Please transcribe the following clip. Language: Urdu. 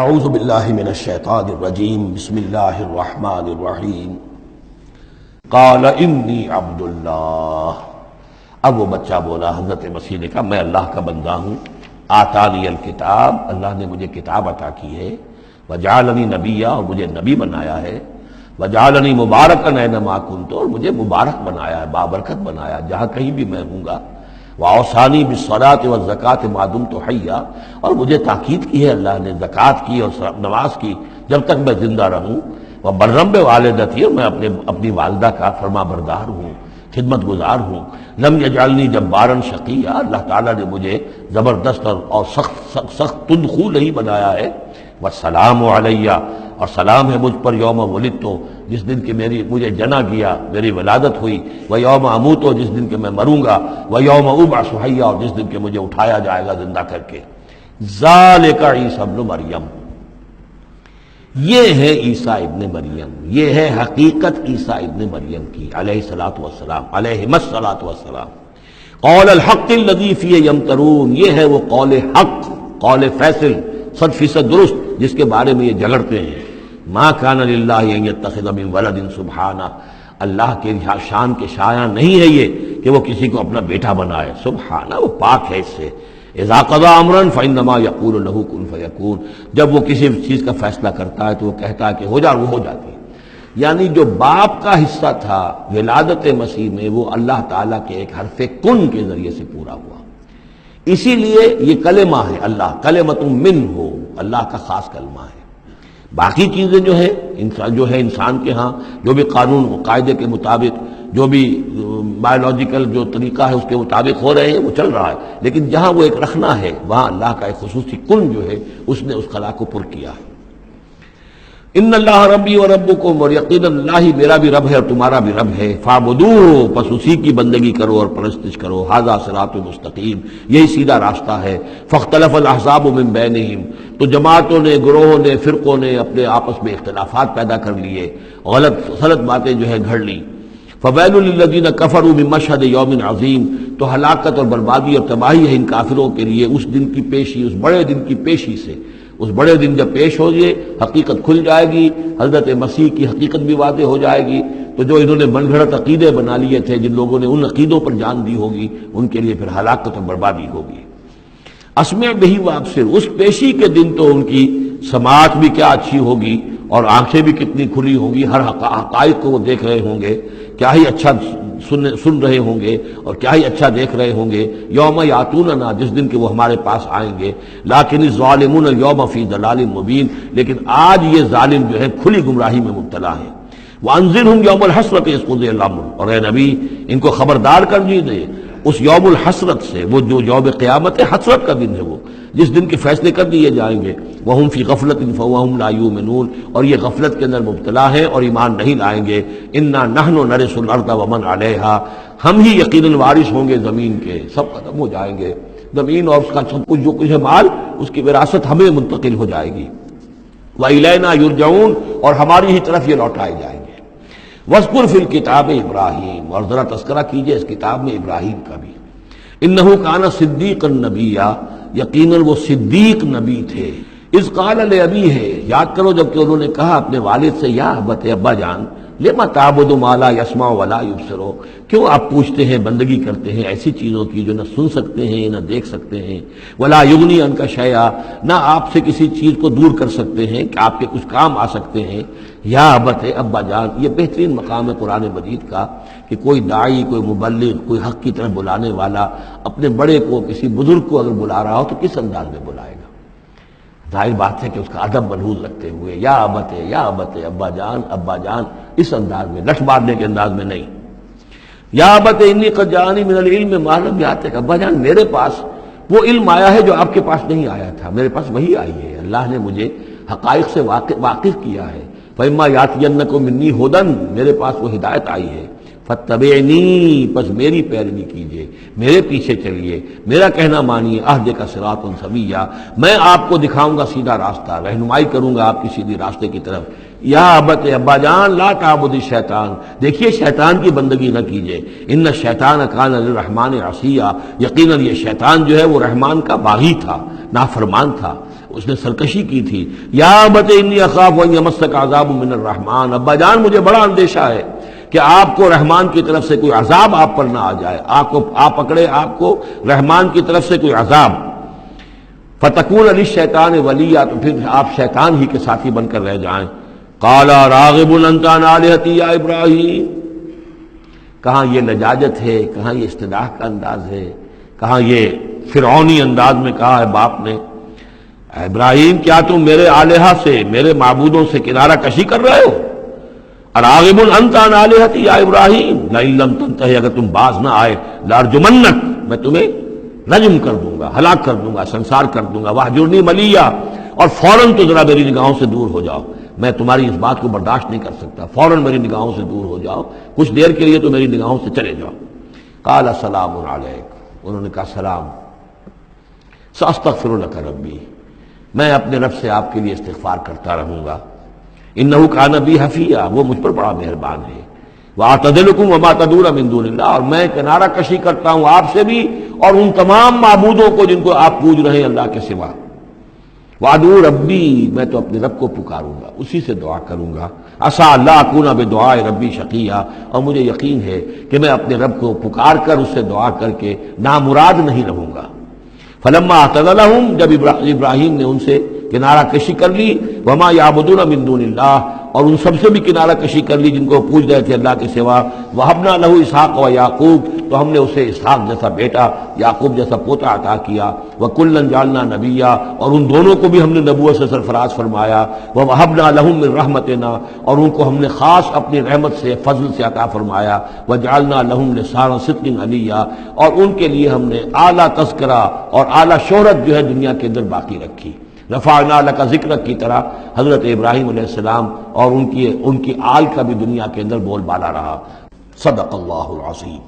اعوذ باللہ من الشیطان الرجیم بسم اللہ الرحمن الرحیم قال انی عبد اللہ۔ اب وہ بچہ بولا، حضرت مسیح نے کہا میں اللہ کا بندہ ہوں، آتانی الکتاب، اللہ نے مجھے کتاب عطا کی ہے، وجعلنی نبیا، اور مجھے نبی بنایا ہے، وجعلنی مبارکا اینما کنت، اور مجھے مبارک بنایا ہے، بابرکت بنایا جہاں کہیں بھی میں ہوں گا، وَأَوْصَانِي بِالصَّلَاةِ وَالزَّكَاةِ مَا دُمْتُ حَيًّا، اور مجھے تاکید کی ہے اللہ نے زکوٰۃ کی اور نماز کی جب تک میں زندہ رہوں، وَبَرًّا بِوَالِدَتِي، اور میں اپنی والدہ کا فرما بردار ہوں، خدمت گزار ہوں، لم یجعلنی جبارا شقیا، اللہ تعالیٰ نے مجھے زبردست اور سخت تندخو نہیں بنایا ہے، والسلام علیہ، اور سلام ہے مجھ پر یوم ولدت، جس دن کہ مجھے جنا گیا، میری ولادت ہوئی، و یوم اموت، جس دن کہ میں مروں گا، و یوم ابعث حیا، اور جس دن کہ مجھے اٹھایا جائے گا زندہ کر کے۔ ذالک عیسی ابن مریم، یہ ہے عیسیٰ ابن مریم، یہ ہے حقیقت عیسیٰ ابن مریم کی علیہ الصلاۃ والسلام، علیہم الصلاۃ والسلام۔ قول الحق الذی فیہ یمترون، یہ ہے وہ قول حق، قول فیصل، 100% درست، جس کے بارے میں یہ جھگڑتے ہیں۔ ما کان للہ ان یتخذ من ولد سبحانہ، اللہ کے شان کے شایع نہیں ہے یہ کہ وہ کسی کو اپنا بیٹا بنائے، سبحانہ، وہ پاک ہے اس سے۔ اذا قضى امرا فانما يقول له كن فيكون، جب وہ کسی چیز کا فیصلہ کرتا ہے تو وہ کہتا ہے کہ ہو جا، وہ ہو جاتی ہے۔ یعنی جو باپ کا حصہ تھا ولادت مسیح میں، وہ اللہ تعالیٰ کے ایک حرف کن کے ذریعے سے پورا ہوا۔ اسی لیے یہ کلمہ ہے، اللہ کلمۃ من ہو، اللہ کا خاص کلمہ ہے۔ باقی چیزیں جو ہے انسان کے ہاں جو بھی قانون و قاعدے کے مطابق، جو بھی بایولوجیکل جو طریقہ ہے اس کے مطابق ہو رہے ہیں، وہ چل رہا ہے، لیکن جہاں وہ ایک رکھنا ہے وہاں اللہ کا ایک خصوصی کن جو ہے اس نے اس خلا کو پر کیا ہے۔ ان اللہ ربی و ربکم، اور یقینا اللہ ہی میرا بھی رب ہے اور تمہارا بھی رب ہے، فاعبدوہ، پس اسی کی بندگی کرو اور پرستش کرو، ھذا صراط مستقیم، یہی سیدھا راستہ ہے۔ فاختلف الاحزاب من بینہم، تو جماعتوں نے، گروہوں نے، فرقوں نے اپنے آپس میں اختلافات پیدا کر لیے، غلط باتیں جو ہے گھڑ لی۔ فویل للذین کفروا من مشہد یوم عظیم، تو ہلاکت اور بربادی اور تباہی ہے ان کافروں کے لیے اس دن کی پیشی، اس بڑے دن کی پیشی سے۔ اس بڑے دن جب پیش ہو گئے، حقیقت کھل جائے گی، حضرت مسیح کی حقیقت بھی واضح ہو جائے گی، تو جو انہوں نے من گھڑت عقیدے بنا لیے تھے، جن لوگوں نے ان عقیدوں پر جان دی ہوگی، ان کے لیے پھر ہلاکت اور بربادی ہوگی۔ اسمع بہی وابصر، اس پیشی کے دن تو ان کی سماعت بھی کیا اچھی ہوگی اور آنکھیں بھی کتنی کھلی ہوں گی، ہر حقائق کو وہ دیکھ رہے ہوں گے، کیا ہی اچھا سن رہے ہوں گے اور کیا ہی اچھا دیکھ رہے ہوں گے۔ یوم یاتوننا، جس دن کہ وہ ہمارے پاس آئیں گے، لیکن الظالمون اليوم فی ضلال مبین، لیکن آج یہ ظالم جو ہے کھلی گمراہی میں مبتلا ہیں۔ وانذرہم یوم الحسرۃ اذ قضی الامر، اور اے نبی ان کو خبردار کر دیجیے اس یوم الحسرت سے، وہ جو یوم قیامت ہے، حسرت کا دن ہے وہ، جس دن کے فیصلے کر دیے جائیں گے۔ وہم فی غفلۃ فہم لا یؤمنون، اور یہ غفلت کے اندر مبتلا ہیں اور ایمان نہیں لائیں گے۔ انا نحن نرث الارض ومن علیہا، ہم ہی یقیناً وارث ہوں گے زمین کے، سب ختم ہو جائیں گے، زمین اور اس کا سب کچھ جو کچھ ہے مال، اس کی وراثت ہمیں منتقل ہو جائے گی۔ وإلینا یرجعون، اور ہماری ہی طرف یہ لوٹائے جائیں گے۔ وَاذْكُرْ فِي الْكِتَابِ ابراہیم، اور ذرا تذکرہ کیجئے اس کتاب میں ابراہیم کا بھی۔ انہ کان صدیقا نبیا، یقیناً وہ صدیق نبی تھے۔ اذ قال لابیہ، یاد کرو جب کہ انہوں نے کہا اپنے والد سے، یا ابت، ابا جان، لما تعبد ما لا يسمع ولا يبصر، کیوں آپ پوچھتے ہیں، بندگی کرتے ہیں ایسی چیزوں کی جو نہ سن سکتے ہیں نہ دیکھ سکتے ہیں، ولا یغنی عنک شیئا، نہ آپ سے کسی چیز کو دور کر سکتے ہیں کہ آپ کے کچھ کام آ سکتے ہیں۔ یا ابت، ابا جان، یہ بہترین مقام ہے قرآن مجید کا کہ کوئی داعی، کوئی مبلغ، کوئی حق کی طرف بلانے والا اپنے بڑے کو، کسی بزرگ کو اگر بلا رہا ہو تو کس انداز میں بلائے گا؟ ظاہر بات ہے کہ اس کا ادب ملحوظ رکھتے ہوئے، یا ابت، یا ابت، ابا جان، ابا جان، اس انداز میں، لٹ مارنے کے انداز میں نہیں۔ یا ابت انی قد جاءنی من العلم ما لم یاتک، ابا جان میرے پاس وہ علم آیا ہے جو آپ کے پاس نہیں آیا تھا، میرے پاس وہی آئی ہے، اللہ نے مجھے حقائق سے واقف کیا ہے۔ فإما یأتینکم منی ھدی، میرے پاس وہ ہدایت آئی ہے، فاتبعنی، پس میری پیروی کیجیے، میرے پیچھے چلیے، میرا کہنا مانیے، اہدک صراطا سویا، میں آپ کو دکھاؤں گا سیدھا راستہ، رہنمائی کروں گا آپ کی سیدھی راستے کی طرف۔ یا ابت، ابا جان، لا تعبد الشیطان، دیکھیے شیطان کی بندگی نہ کیجیے، ان الشیطان کان للرحمن عصیا، یقیناً یہ شیطان جو ہے وہ رحمان کا باغی تھا، نافرمان تھا۔ اس نے سرکشی کی تھی. یا ابت انی اخاف ان یمسک عذاب من الرحمن، ابا جان مجھے بڑا اندیشہ ہے کہ آپ کو رحمان کی طرف سے کوئی عذاب آپ پر نہ آ جائے، آپ پکڑے آپ کو رحمان کی طرف سے کوئی عذاب. فتکون للشیطان ولیا، تو پھر آپ شیطان ہی کے ساتھی بن کر رہ جائیں. قال راغب انت عن آلہتی یا ابراہیم، کہاں یہ لجاجت ہے، کہاں یہ استدعاء کا انداز ہے، کہاں یہ فرعونی انداز میں کہا ہے باپ نے. ابراہیم کیا تم میرے آلہہ سے، میرے معبودوں سے کنارہ کشی کر رہے ہو؟ راغب انت عن آلہتی یا ابراہیم لئن لم تنتہی، اگر تم باز نہ آئے لارجمنک، میں تمہیں رجم کر دوں گا، ہلاک کر دوں گا، سنسار کر دوں گا. واہجرنی ملیہ، اور فوراً تو ذرا میری نگاہوں سے دور ہو جاؤ، میں تمہاری اس بات کو برداشت نہیں کر سکتا، فوراً میری نگاہوں سے دور ہو جاؤ، کچھ دیر کے لیے تو میری نگاہوں سے چلے جاؤ. قال سلام علیک، انہوں نے کہا سلام. ساستغفر لک ربی، میں اپنے رب سے آپ کے لیے استغفار کرتا رہوں گا. انہ کان بی حفیہ، وہ مجھ پر بڑا مہربان ہے. واعتزلکم وما تدعون من دون اللہ، اور میں کنارہ کشی کرتا ہوں آپ سے بھی اور ان تمام معبودوں کو جن کو آپ پوج رہے ہیں اللہ کے سوا. وادعو ربی، میں تو اپنے رب کو پکاروں گا، اسی سے دعا کروں گا. عسیٰ اللہ اکون بدعاء ربی شقیہ، اور مجھے یقین ہے کہ میں اپنے رب کو پکار کر اس سے دعا کر کے نامراد نہیں رہوں گا. فلما اعتزلہم، جب ابراہیم نے ان سے کنارہ کشی کر لی، وما یعبدون من دون اللہ، اور ان سب سے بھی کنارہ کشی کر لی جن کو پوج رہے تھے اللہ کے سوا. وہبنا لہ اسحاق و یعقوب، تو ہم نے اسے اسحاق جیسا بیٹا، یعقوب جیسا پوتا عطا کیا. وکلا جعلنا نبیا، اور ان دونوں کو بھی ہم نے نبوت سے سرفراز فرمایا. ووہبنا لہم من رحمتنا، اور ان کو ہم نے خاص اپنی رحمت سے فضل سے عطا فرمایا. وجعلنا لہم لسان صدق علیہ، اور ان کے لیے ہم نے اعلیٰ تذکرہ اور اعلیٰ شہرت جو ہے دنیا کے اندر باقی رکھی. رفعنا لک ذکرک کی طرح حضرت ابراہیم علیہ السلام اور ان کی آل کا بھی دنیا کے اندر بول بالا رہا. صدق اللہ العظیم.